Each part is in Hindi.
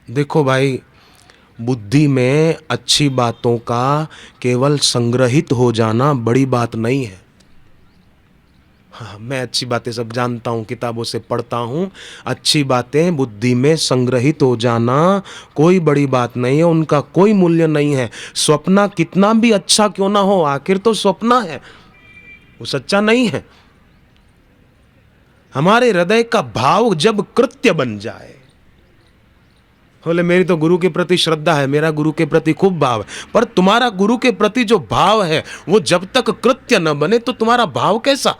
देखो भाई, बुद्धि में अच्छी बातों का केवल संग्रहित हो जाना बड़ी बात नहीं है। हाँ, मैं अच्छी बातें सब जानता हूँ, किताबों से पढ़ता हूँ। अच्छी बातें बुद्धि में संग्रहित हो जाना कोई बड़ी बात नहीं है, उनका कोई मूल्य नहीं है। स्वप्न कितना भी अच्छा क्यों ना हो, आखिर तो स्वप्न है, वो सच्चा नहीं है। हमारे हृदय का भाव जब कृत्य बन जाए, बोले मेरी तो गुरु के प्रति श्रद्धा है, मेरा गुरु के प्रति खूब भाव है, पर तुम्हारा गुरु के प्रति जो भाव है वो जब तक कृत्य न बने तो तुम्हारा भाव कैसा?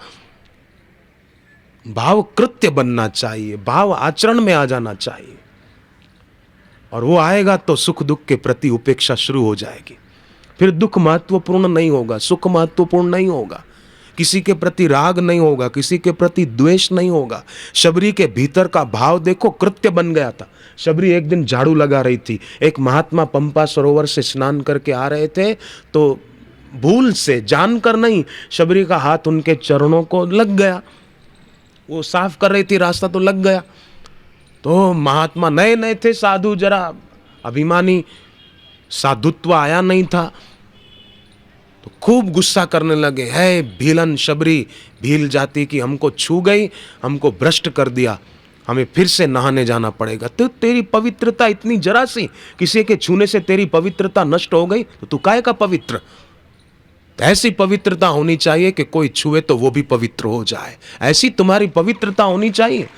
भाव कृत्य बनना चाहिए, भाव आचरण में आ जाना चाहिए, और वो आएगा तो सुख दुख के प्रति उपेक्षा शुरू हो जाएगी। फिर दुख महत्वपूर्ण नहीं होगा, सुख महत्वपूर्ण नहीं होगा, किसी के प्रति राग नहीं होगा, किसी के प्रति द्वेष नहीं होगा। शबरी के भीतर का भाव देखो, कृत्य बन गया था। शबरी एक दिन झाड़ू लगा रही थी, एक महात्मा पंपा सरोवर से स्नान करके आ रहे थे, तो भूल से, जानकर नहीं, शबरी का हाथ उनके चरणों को लग गया। वो साफ कर रही थी रास्ता, तो लग गया। तो महात्मा नए नए थे साधु, जरा अभिमानी, साधुत्व आया नहीं था, तो खूब गुस्सा करने लगे, है भीलन शबरी, भील जाति की हमको छू गई, हमको भ्रष्ट कर दिया, हमें फिर से नहाने जाना पड़ेगा। तो तेरी पवित्रता इतनी जरा सी, किसी के छूने से तेरी पवित्रता नष्ट हो गई, तो तू काहे का पवित्र? ऐसी पवित्रता होनी चाहिए कि कोई छुए तो वो भी पवित्र हो जाए, ऐसी तुम्हारी पवित्रता होनी चाहिए।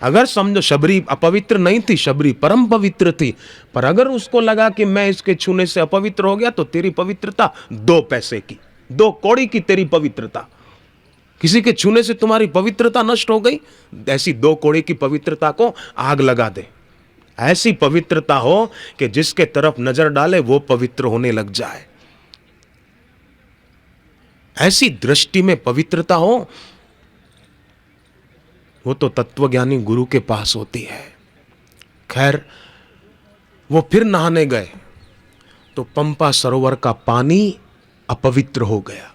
अगर समझो शबरी अपवित्र नहीं थी, शबरी परम पवित्र थी, पर अगर उसको लगा कि मैं इसके छूने से अपवित्र हो गया, तो तेरी पवित्रता 2 पैसे की, 2 कौड़ी की तेरी पवित्रता। किसी के छूने से तुम्हारी पवित्रता नष्ट हो गई, ऐसी 2 कौड़ी की पवित्रता को आग लगा दे। ऐसी पवित्रता हो कि जिसके तरफ नजर डाले वो पवित्र होने लग जाए, ऐसी दृष्टि में पवित्रता हो, वो तो तत्वज्ञानी गुरु के पास होती है। खैर, वो फिर नहाने गए तो पंपा सरोवर का पानी अपवित्र हो गया,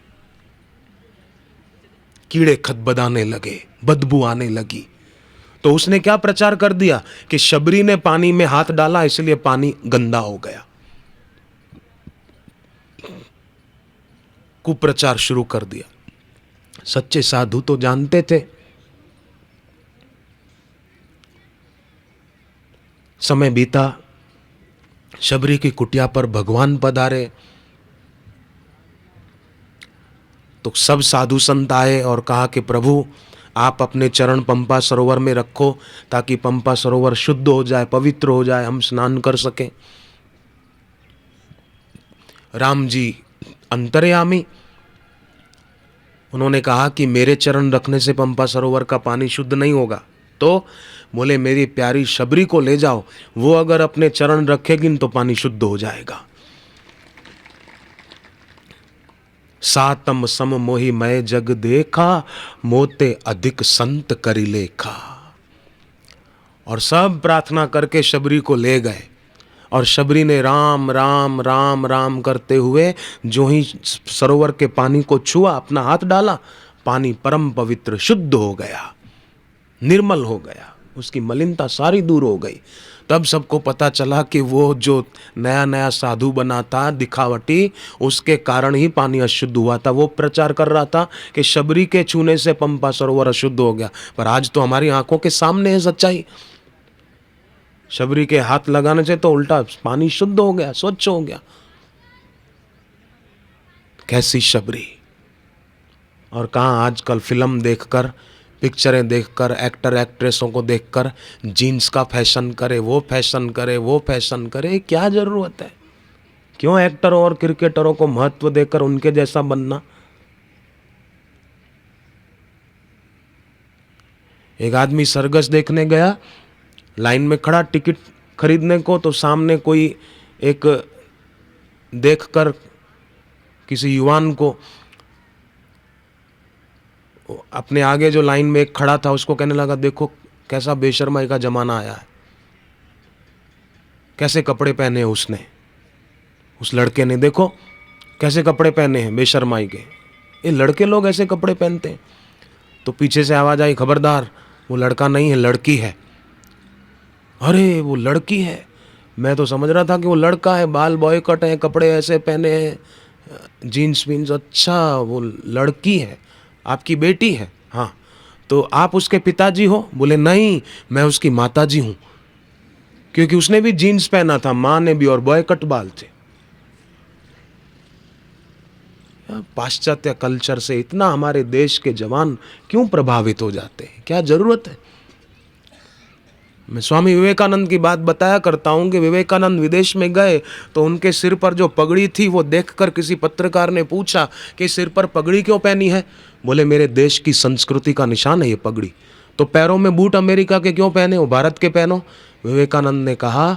कीड़े खदबदाने लगे, बदबू आने लगी। तो उसने क्या प्रचार कर दिया कि शबरी ने पानी में हाथ डाला इसलिए पानी गंदा हो गया। कुप्रचार शुरू कर दिया। सच्चे साधु तो जानते थे। समय बीता, शबरी की कुटिया पर भगवान पधारे, तो सब साधु संत आए और कहा कि प्रभु आप अपने चरण पंपा सरोवर में रखो, ताकि पंपा सरोवर शुद्ध हो जाए, पवित्र हो जाए, हम स्नान कर सकें। राम जी अंतर्यामी, उन्होंने कहा कि मेरे चरण रखने से पंपा सरोवर का पानी शुद्ध नहीं होगा। तो बोले मेरी प्यारी शबरी को ले जाओ, वो अगर अपने चरण रखेगी तो पानी शुद्ध हो जाएगा। सातम सम मोहि मैं जग देखा, मोते अधिक संत करि लेखा। और सब प्रार्थना करके शबरी को ले गए, और शबरी ने राम राम राम राम करते हुए जो ही सरोवर के पानी को छुआ, अपना हाथ डाला, पानी परम पवित्र शुद्ध हो गया, निर्मल हो गया, उसकी मलिनता सारी दूर हो गई। तब सबको पता चला कि वो जो नया नया साधु बना था, दिखावटी, उसके कारण ही पानी अशुद्ध हुआ था। वो प्रचार कर रहा था कि शबरी के छूने से पंपा सरोवर अशुद्ध हो गया, पर आज तो हमारी आंखों के सामने है सच्चाई। शबरी के हाथ लगाने से तो उल्टा पानी शुद्ध हो गया, स्वच्छ हो गया। कैसी शबरी! और कहाँ आजकल फिल्म देखकर, पिक्चरें देखकर, एक्टर एक्ट्रेसों को देखकर जीन्स का फैशन करे, वो फैशन करे, वो फैशन करे, क्या जरूरत है? क्यों एक्टरों और क्रिकेटरों को महत्व देकर उनके जैसा बनना? एक आदमी सरगस देखने गया, लाइन में खड़ा टिकट खरीदने को, तो सामने कोई एक देखकर किसी युवान को, अपने आगे जो लाइन में एक खड़ा था उसको कहने लगा, देखो कैसा बेशर्माई का जमाना आया है, कैसे कपड़े पहने हैं उसने, उस लड़के ने, देखो कैसे कपड़े पहने हैं बेशर्माई के, ये लड़के लोग ऐसे कपड़े पहनते हैं। तो पीछे से आवाज आई, खबरदार वो लड़का नहीं है, लड़की है। अरे वो लड़की है, मैं तो समझ रहा था कि वो लड़का है, बाल बॉय कट है, कपड़े ऐसे पहने हैं, जीन्स वीन्स। अच्छा वो लड़की है, आपकी बेटी है? हाँ। तो आप उसके पिताजी हो? बोले नहीं, मैं उसकी माताजी हूँ। क्योंकि उसने भी जीन्स पहना था, माँ ने भी, और बॉय कट बाल थे। पाश्चात्य कल्चर से इतना हमारे देश के जवान क्यों प्रभावित हो जाते हैं? क्या जरूरत है? मैं स्वामी विवेकानंद की बात बताया करता हूं कि विवेकानंद विदेश में गए तो उनके सिर पर जो पगड़ी थी वो देखकर किसी पत्रकार ने पूछा कि सिर पर पगड़ी क्यों पहनी है? बोले मेरे देश की संस्कृति का निशान है ये पगड़ी। तो पैरों में बूट अमेरिका के क्यों पहने, वो भारत के पहनो। विवेकानंद ने कहा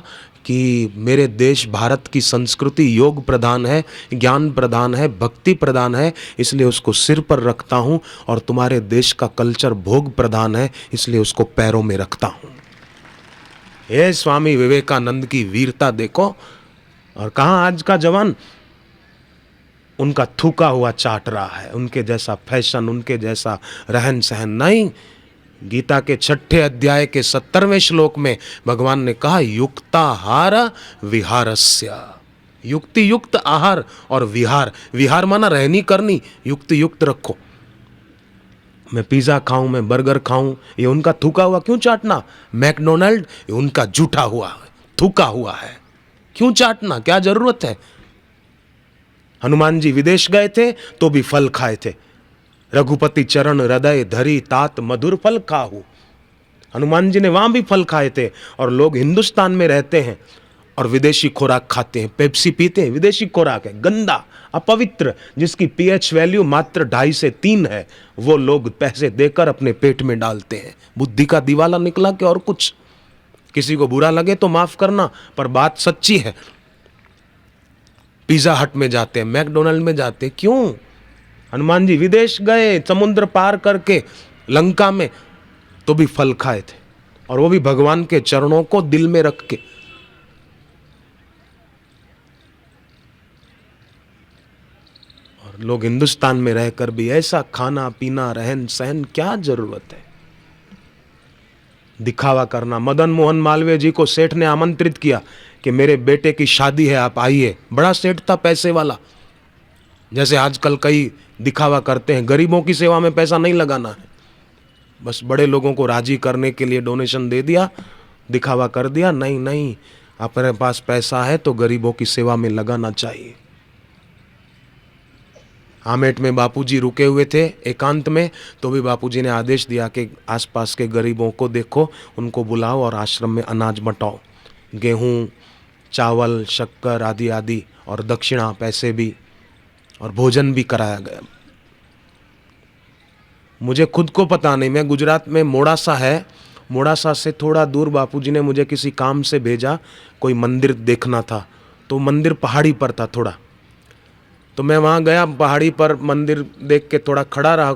कि मेरे देश भारत की संस्कृति योग प्रधान है, ज्ञान प्रधान है, भक्ति प्रधान है, इसलिए उसको सिर पर रखता हूँ, और तुम्हारे देश का कल्चर भोग प्रधान है, इसलिए उसको पैरों में रखता हूँ। ये स्वामी विवेकानंद की वीरता देखो। और कहाँ आज का जवान उनका थूका हुआ चाट रहा है, उनके जैसा फैशन, उनके जैसा रहन सहन नहीं। गीता के 6 अध्याय के 70वें श्लोक में भगवान ने कहा युक्ताहार विहारस्य। युक्ति युक्त आहार और विहार, विहार माना रहनी करनी, युक्ति युक्त रखो। मैं पिज़्ज़ा खाऊं, मैं बर्गर खाऊं, ये उनका थूका हुआ क्यों चाटना? मैकडोनल्ड ये उनका जूठा हुआ थूका हुआ है, क्यों चाटना? क्या जरूरत है? हनुमान जी विदेश गए थे तो भी फल खाए थे। रघुपति चरण हृदय धरी तात मधुर फल खाहू। हनुमान जी ने वहां भी फल खाए थे। और लोग हिंदुस्तान में रहते हैं और विदेशी खुराक खाते हैं, पेप्सी पीते हैं, विदेशी खुराक है, गंदा, अपवित्र, जिसकी पीएच वैल्यू मात्र 2.5 से 3 है, वो लोग पैसे देकर अपने पेट में डालते हैं। बुद्धि का दिवाला निकला कि और कुछ। किसी को बुरा लगे तो माफ करना, पर बात सच्ची है। पिज्जा हट में जाते हैं, मैकडोनल्ड में जाते हैं, क्यों? हनुमान जी विदेश गए, समुद्र पार करके लंका में, तो भी फल खाए थे, और वो भी भगवान के चरणों को दिल में रख के। और लोग हिंदुस्तान में रहकर भी ऐसा खाना पीना रहन सहन, क्या जरूरत है? दिखावा करना। मदन मोहन मालवीय जी को सेठ ने आमंत्रित किया कि मेरे बेटे की शादी है, आप आइए। बड़ा सेठ था, पैसे वाला। जैसे आजकल कई दिखावा करते हैं, गरीबों की सेवा में पैसा नहीं लगाना है, बस बड़े लोगों को राजी करने के लिए डोनेशन दे दिया, दिखावा कर दिया। नहीं नहीं, अपने पास पैसा है तो गरीबों की सेवा में लगाना चाहिए। आमेट में बापूजी रुके हुए थे एकांत में, तो भी बापूजी ने आदेश दिया कि आसपास के गरीबों को देखो, उनको बुलाओ और आश्रम में अनाज बंटाओ, गेहूँ, चावल, शक्कर आदि आदि, और दक्षिणा, पैसे भी, और भोजन भी कराया गया। मुझे खुद को पता नहीं, मैं गुजरात में मोड़ासा है, मोड़ासा से थोड़ा दूर बापूजी ने मुझे किसी काम से भेजा, कोई मंदिर देखना था। तो मंदिर पहाड़ी पर था थोड़ा, तो मैं वहाँ गया, पहाड़ी पर मंदिर देख के थोड़ा खड़ा रहा,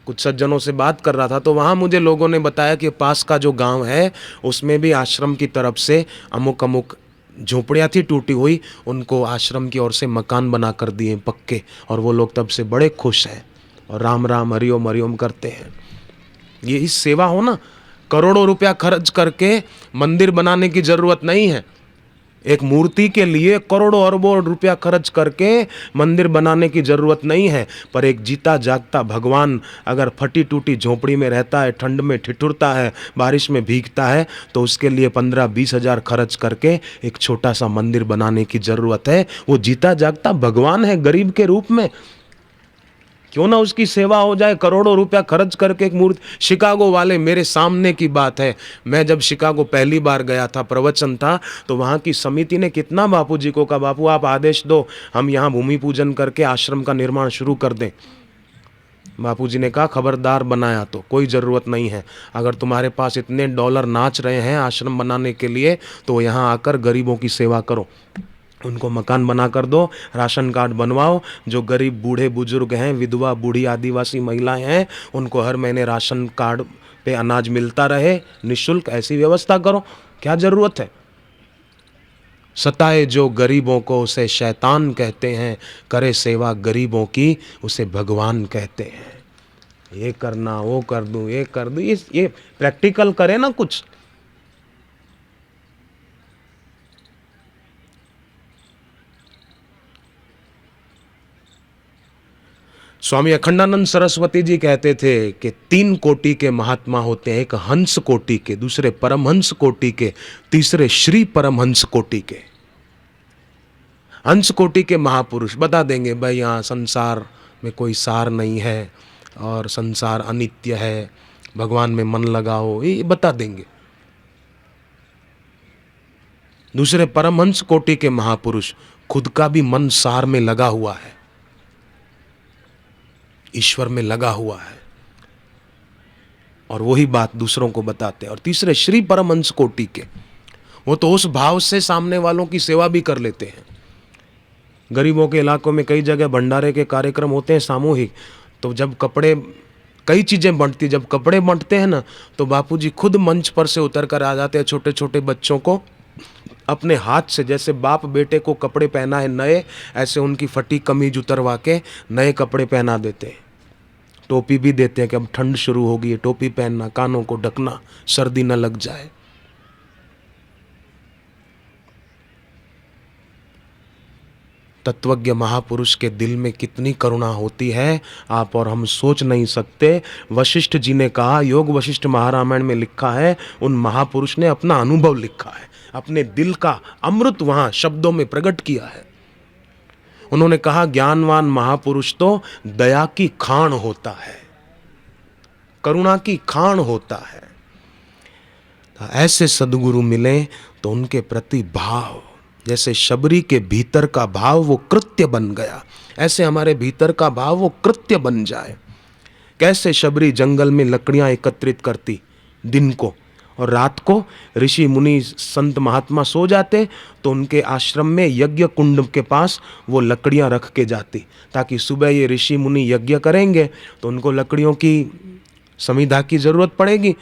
कुछ सज्जनों से बात कर रहा था। तो वहाँ मुझे लोगों ने बताया कि पास का जो गांव है उसमें भी आश्रम की तरफ से अमुक अमुक झोपड़ियाँ थी टूटी हुई, उनको आश्रम की ओर से मकान बना कर दिए पक्के, और वो लोग तब से बड़े खुश हैं और राम राम हरिओम हरिओम करते हैं। ये इस सेवा हो ना, करोड़ों रुपया खर्च करके मंदिर बनाने की जरूरत नहीं है। एक मूर्ति के लिए करोड़ों अरबों रुपया खर्च करके मंदिर बनाने की जरूरत नहीं है, पर एक जीता जागता भगवान अगर फटी टूटी झोपड़ी में रहता है, ठंड में ठिठुरता है, बारिश में भीगता है, तो उसके लिए 15-20 हजार खर्च करके एक छोटा सा मंदिर बनाने की जरूरत है। वो जीता जागता भगवान है गरीब के रूप में, क्यों ना उसकी सेवा हो जाए। करोड़ों रुपया खर्च करके एक मूर्ति। शिकागो वाले, मेरे सामने की बात है, मैं जब शिकागो पहली बार गया था, प्रवचन था, तो वहाँ की समिति ने कितना बापूजी को कहा, बापू आप आदेश दो, हम यहाँ भूमि पूजन करके आश्रम का निर्माण शुरू कर दें। बापूजी ने कहा खबरदार, बनाया तो कोई ज़रूरत नहीं है। अगर तुम्हारे पास इतने डॉलर नाच रहे हैं आश्रम बनाने के लिए, तो यहाँ आकर गरीबों की सेवा करो, उनको मकान बना कर दो, राशन कार्ड बनवाओ। जो गरीब बूढ़े बुजुर्ग हैं, विधवा बूढ़ी आदिवासी महिलाएं हैं, उनको हर महीने राशन कार्ड पे अनाज मिलता रहे निःशुल्क, ऐसी व्यवस्था करो। क्या ज़रूरत है? सताए जो गरीबों को उसे शैतान कहते हैं, करे सेवा गरीबों की उसे भगवान कहते हैं। ये करना, वो कर दूं, ये कर दूं, ये प्रैक्टिकल करे ना कुछ। स्वामी अखंडानंद सरस्वती जी कहते थे कि 3 कोटि के महात्मा होते हैं, एक हंस कोटि के, दूसरे परमहंस कोटि के, तीसरे श्री परमहंस कोटि के। हंस कोटि के महापुरुष बता देंगे भाई यहाँ संसार में कोई सार नहीं है और संसार अनित्य है, भगवान में मन लगाओ, ये बता देंगे। दूसरे परमहंस कोटि के महापुरुष खुद का भी मन सार में लगा हुआ है, ईश्वर में लगा हुआ है, और वही बात दूसरों को बताते हैं। और तीसरे श्री परमहंस कोटि के, वो तो उस भाव से सामने वालों की सेवा भी कर लेते हैं। गरीबों के इलाकों में कई जगह भंडारे के कार्यक्रम होते हैं सामूहिक, तो जब कपड़े, कई चीज़ें बंटती, जब कपड़े बंटते हैं ना, तो बापूजी खुद मंच पर से उतर कर आ जाते हैं, छोटे छोटे बच्चों को अपने हाथ से, जैसे बाप बेटे को कपड़े पहना है नए, ऐसे उनकी फटी कमीज उतरवा के नए कपड़े पहना देते हैं। टोपी भी देते हैं कि अब ठंड शुरू होगी, टोपी पहनना, कानों को ढकना, सर्दी न लग जाए। तत्वज्ञ महापुरुष के दिल में कितनी करुणा होती है, आप और हम सोच नहीं सकते। वशिष्ठ जी ने कहा, योग वशिष्ठ महारामायण में लिखा है, उन महापुरुष ने अपना अनुभव लिखा है, अपने दिल का अमृत वहां शब्दों में प्रकट किया है। उन्होंने कहा, ज्ञानवान महापुरुष तो दया की खान होता है, करुणा की खान होता है। ऐसे सद्गुरु मिले तो उनके प्रति भाव, जैसे शबरी के भीतर का भाव वो कृत्य बन गया, ऐसे हमारे भीतर का भाव वो कृत्य बन जाए। कैसे शबरी जंगल में लकड़ियां एकत्रित करती दिन को, और रात को ऋषि मुनि संत महात्मा सो जाते तो उनके आश्रम में यज्ञ कुंड के पास वो लकड़ियां रख के जाती, ताकि सुबह ये ऋषि मुनि यज्ञ करेंगे तो उनको लकड़ियों की समिधा की जरूरत पड़ेगी।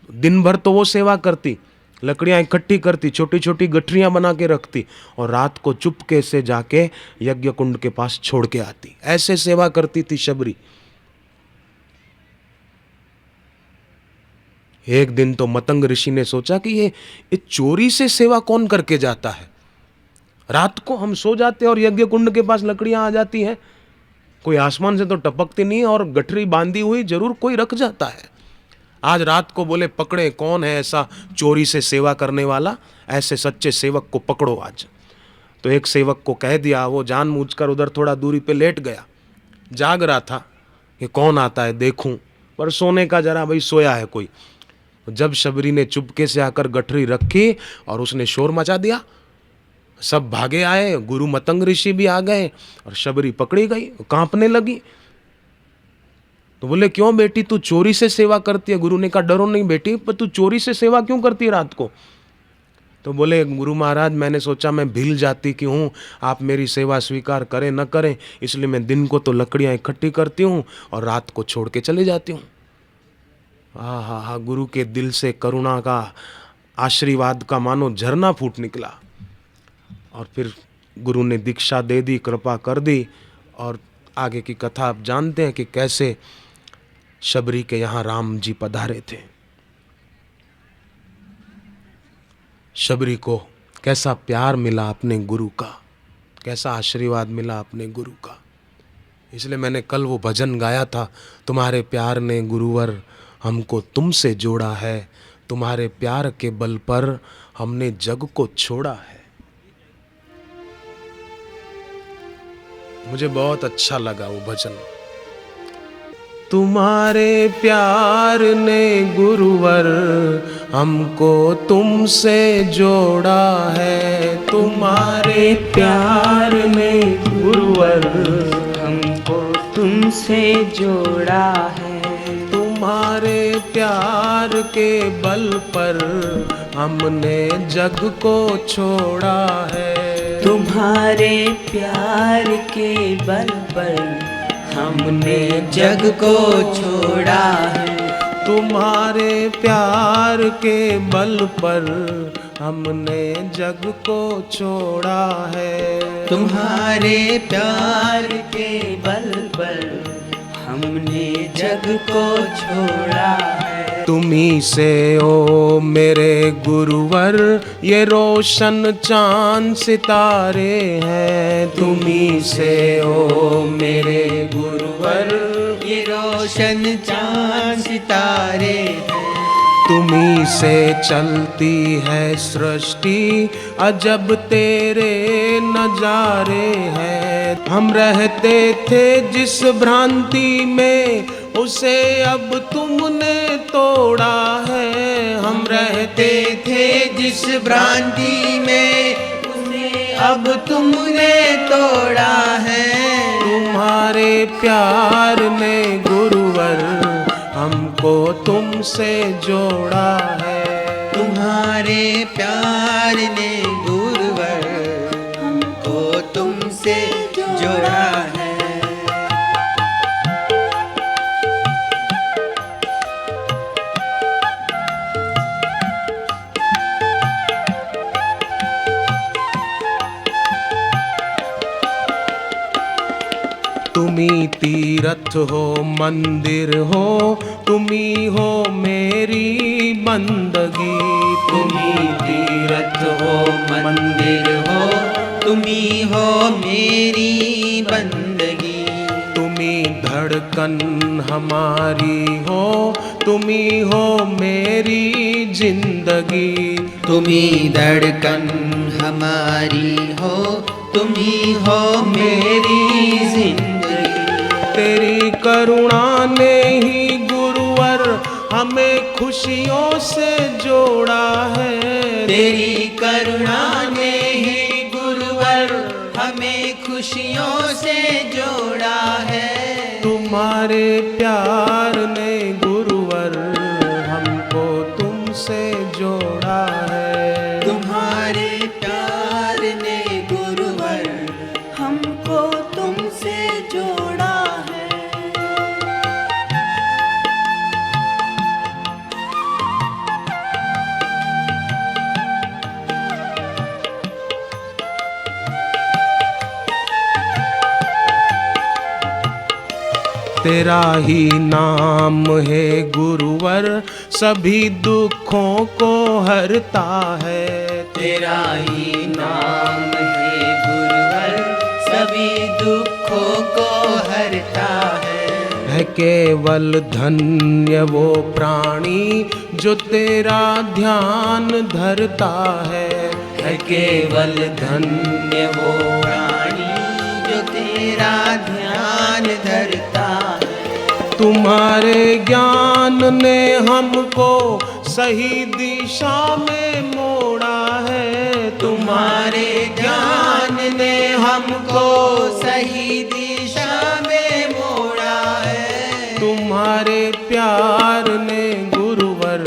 दिन भर तो वो सेवा करती, लकड़ियां इकट्ठी करती, छोटी छोटी गठरियां बना के रखती, और रात को चुपके से जाके यज्ञ कुंड के पास छोड़ के आती। ऐसे सेवा करती थी शबरी। एक दिन तो मतंग ऋषि ने सोचा कि ये चोरी से सेवा कौन करके जाता है, रात को हम सो जाते और यज्ञ कुंड के पास लकड़ियां आ जाती हैं, कोई आसमान से तो टपकती नहीं और गठरी बांधी हुई जरूर कोई रख जाता है। आज रात को बोले पकड़े, कौन है ऐसा चोरी से सेवा करने वाला, ऐसे सच्चे सेवक को पकड़ो आज। तो एक सेवक को कह दिया, वो जानबूझकर उधर थोड़ा दूरी पे लेट गया, जाग रहा था कि कौन आता है देखूं, पर सोने का जरा भाई सोया है कोई। जब शबरी ने चुपके से आकर गठरी रखी और उसने शोर मचा दिया, सब भागे आए, गुरु मतंग ऋषि भी आ गए और शबरी पकड़ी गई, कांपने लगी। तो बोले, क्यों बेटी तू चोरी से सेवा करती है? गुरु ने कहा, डरो नहीं बेटी, पर तू चोरी से सेवा क्यों करती है रात को? तो बोले, गुरु महाराज मैंने सोचा मैं भूल जाती कि हूँ, आप मेरी सेवा स्वीकार करें न करें, इसलिए मैं दिन को तो लकड़ियाँ इकट्ठी करती हूँ और रात को छोड़ के चली जाती हूँ। हा, गुरु के दिल से करुणा का, आशीर्वाद का मानो झरना फूट निकला। और फिर गुरु ने दीक्षा दे दी, कृपा कर दी, और आगे की कथा आप जानते हैं कि कैसे शबरी के यहाँ राम जी पधारे थे। शबरी को कैसा प्यार मिला अपने गुरु का, कैसा आशीर्वाद मिला अपने गुरु का। इसलिए मैंने कल वो भजन गाया था, तुम्हारे प्यार ने गुरुवर हमको तुमसे जोड़ा है, तुम्हारे प्यार के बल पर हमने जग को छोड़ा है। मुझे बहुत अच्छा लगा वो भजन। तुम्हारे प्यार ने गुरुवर हमको तुमसे जोड़ा है, तुम्हारे प्यार ने गुरुवर हमको तुमसे जोड़ा है, तुम्हारे प्यार के बल पर हमने जग को छोड़ा है, तुम्हारे प्यार के बल पर हमने जग को छोड़ा है, तुम्हारे प्यार के बल पर हमने जग को छोड़ा है, तुम्हारे प्यार के बल पर हमने जग को छोड़ा है। तुम्ही से ओ मेरे गुरुवर ये रोशन चांद सितारे हैं, तुम्ही से ओ मेरे गुरुवर रोशन चांद सितारे हैं। तुम्ही से चलती है सृष्टि, अजब तेरे नजारे हैं। हम रहते थे जिस भ्रांति में, उसे अब तुमने तोड़ा है। हम रहते थे जिस भ्रांति में, उसे अब तुमने तोड़ा है। तुम्हारे प्यार ने गुरुवर हमको तुमसे जोड़ा है। तुम्हारे प्यार ने गुरुवर हमको तुमसे जोड़ा है। तुम्ही तीरथ हो मंदिर हो, तुम्ही हो मेरी बंदगी। तुम्ही तीरथ हो मंदिर हो, तुम्ही हो मेरी बंदगी। तुम्ही धड़कन हमारी हो, तुम्ही हो मेरी जिंदगी। तुम्ही धड़कन हमारी हो, तुम्ही हो मेरी जिंदगी। तेरी करुणा ने ही गुरुवर हमें खुशियों से जोड़ा है। तेरी करुणा ने ही गुरुवर हमें खुशियों से जोड़ा है। तुम्हारे प्यार ने गुरुवर हमको तुमसे जोड़ा है। तुम्हारे प्यार ने गुरुवर हमको तुमसे जोड़ा है। तेरा ही नाम है गुरुवर, सभी दुखों को हरता है। तेरा ही नाम है गुरुवर, सभी दुखों को हरता है। केवल धन्य वो प्राणी जो तेरा ध्यान धरता है। केवल धन्य वो प्राणी जो तेरा ध्यान धरता है। तुम्हारे ज्ञान ने हमको सही दिशा में मोड़ा है। तुम्हारे ज्ञान ने हमको सही दिशा में मोड़ा है। तुम्हारे प्यार ने गुरुवर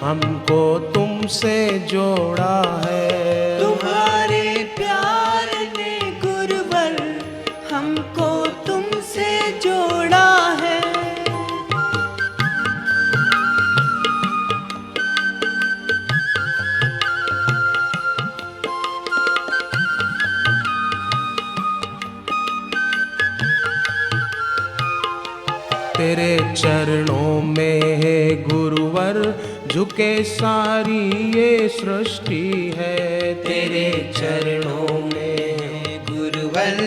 हमको तुमसे जोड़ा है। तुम्हारे प्यार ने गुरुवर हमको तुमसे जोड़ा है। तेरे चरणों में है गुरुवर झुके सारी ये सृष्टि है। तेरे चरणों में है गुरुवर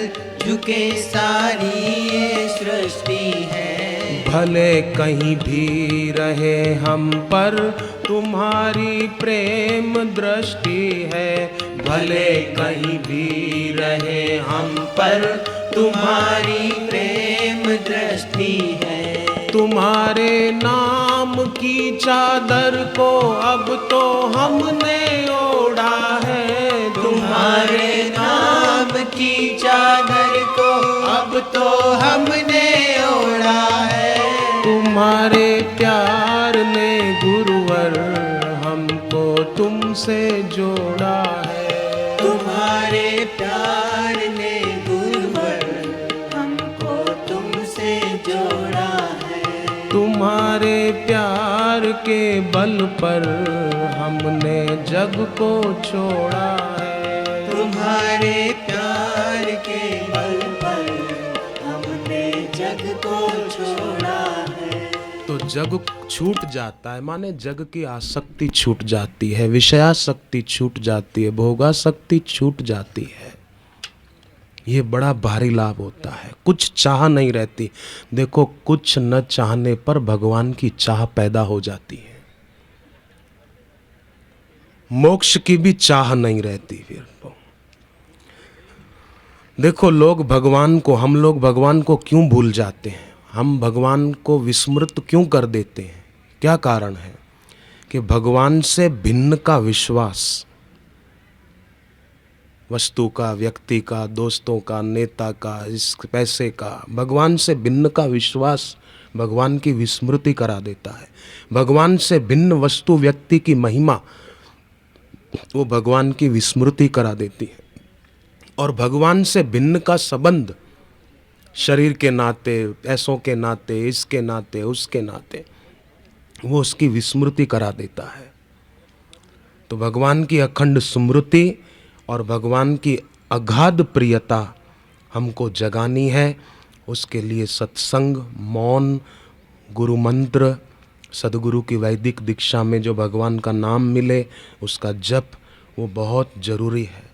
झुके सारी ये सृष्टि है। भले कहीं भी रहे हम पर तुम्हारी प्रेम दृष्टि है। भले कहीं भी रहे हम पर तुम्हारी प्रेम दृष्टि है। तुम्हारे नाम की चादर को अब तो हमने ओढ़ा है। तुम्हारे नाम की चादर को अब तो हमने ओढ़ा है। तुम्हारे प्यार ने गुरुवर हमको तुमसे जोड़ा है। तुम्हारे प्यार ने गुरुवर हमको तुमसे जोड़ा है। तुम्हारे प्यार के बल पर हमने जग को छोड़ा है। तुम्हारे प्यार के बल पर हमने जग को छोड़ा है। तो जग छूट जाता है, माने जग की आसक्ति छूट जाती है, विषयासक्ति छूट जाती है, भोगासक्ति छूट जाती है। ये बड़ा भारी लाभ होता है। कुछ चाह नहीं रहती। देखो, कुछ न चाहने पर भगवान की चाह पैदा हो जाती है। मोक्ष की भी चाह नहीं रहती फिर। देखो, हम लोग भगवान को क्यों भूल जाते हैं? हम भगवान को विस्मृत क्यों कर देते हैं? क्या कारण है? कि भगवान से भिन्न का विश्वास, वस्तु का, व्यक्ति का, दोस्तों का, नेता का, इस पैसे का, भगवान से भिन्न का विश्वास भगवान की विस्मृति करा देता है। भगवान से भिन्न वस्तु, व्यक्ति की महिमा वो भगवान की विस्मृति करा देती है। और भगवान से भिन्न का संबंध, शरीर के नाते, पैसों के नाते, इसके नाते, उसके नाते, वो उसकी विस्मृति करा देता है। तो भगवान की अखंड स्मृति और भगवान की अगाध प्रियता हमको जगानी है। उसके लिए सत्संग, मौन, गुरु मंत्र, सदगुरु की वैदिक दीक्षा में जो भगवान का नाम मिले, उसका जप, वो बहुत जरूरी है।